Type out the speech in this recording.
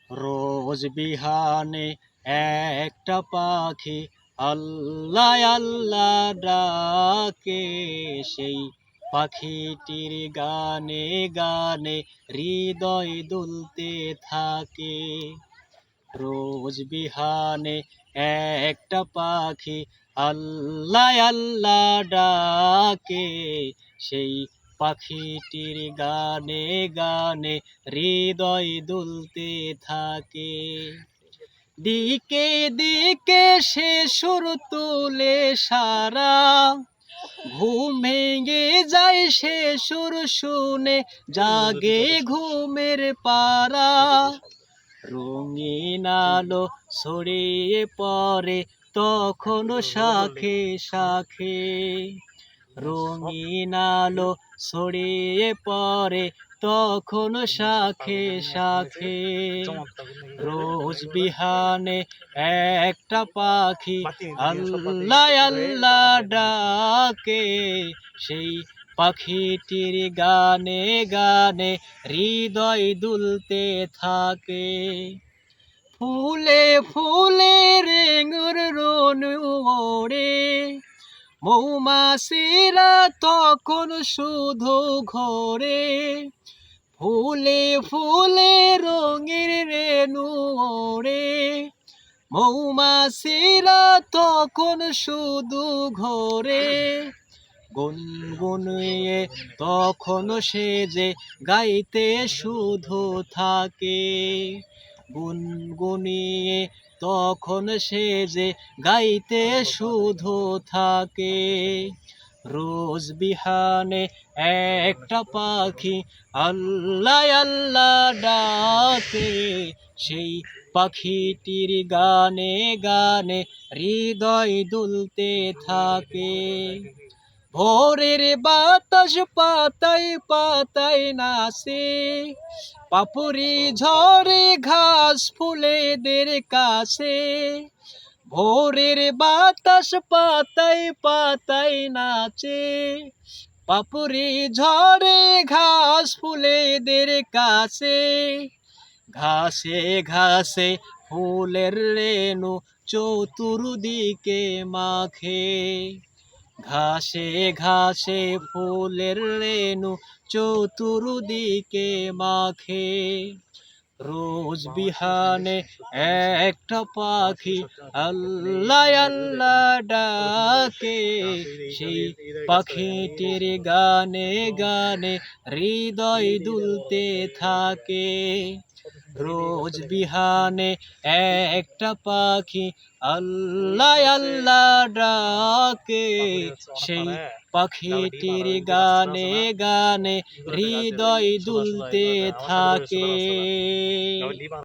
রোজ বিহানে একটা পাখি আল্লাহ আল্লাহ ডাকে, সেই পাখিটির গানে গানে হৃদয় দুলতে থাকে। রোজ বিহানে একটা পাখি আল্লাহ আল্লাহ ডাকে, সেই পাখিটির গানে গানে হৃদয় দুলতে থাকে। দিকে দিকে সে সুর তুলে সারা, ঘুম ভেঙে যায় সে সুর শুনে, জাগে ঘুমের পারা। রঙিন আলো ছড়িয়ে পড়ে তখন শাখে শাখে, রঙিন আলো ছড়িয়ে পড়ে তখন শাখে শাখে। রোজ বিহানে একটা পাখি আল্লাহ আল্লাহ ডাকে, সেই পাখিটির গানে গানে হৃদয় দুলতে থাকে। ফুলে ফুলে রেঙুর রনু ওড়ে, মৌমাছিরা তখন শুধু ঘোরে। ফুলে ফুলে রঙের রেণু ওড়ে, মৌমাছিরা তখন শুধু ঘোরে। গুনগুনিয়ে তখন সে যে গাইতে শুধু থাকে, গুনগুনিয়ে তখন সে যে গাইতে শুধু থাকে। রোজ বিহানে একটা পাখি আল্লাহ আল্লাহ ডাকে, সেই পাখিটির গানে গানে হৃদয় দুলতে থাকে। ভোরের বাতাস পাতায় পাতায় নাচে, পাপড়ি ঝরে ঘাস ফুলেদের কাছে। ভোরের বাতাস পাতায় পাতায় নাচে, পাপড়ি ঝরে ঘাস ফুলেদের কাছে। ঘাসে ঘাসে ফুলের রেণু চতুর্দিকে মাখে, ঘাসে ঘাসে ফুলের রেণু চতুর্দিকে মাখে। রোজ বিহানে একটা পাখি আল্লাহ আল্লাহ ডাকে, সেই পাখিটির গানে গানে হৃদয় দুলতে থাকে। রোজ বিহানে একটা পাখি আল্লাহ আল্লাহ ডাকে, সেই পাখিটির গানে গানে হৃদয় দুলতে থাকে।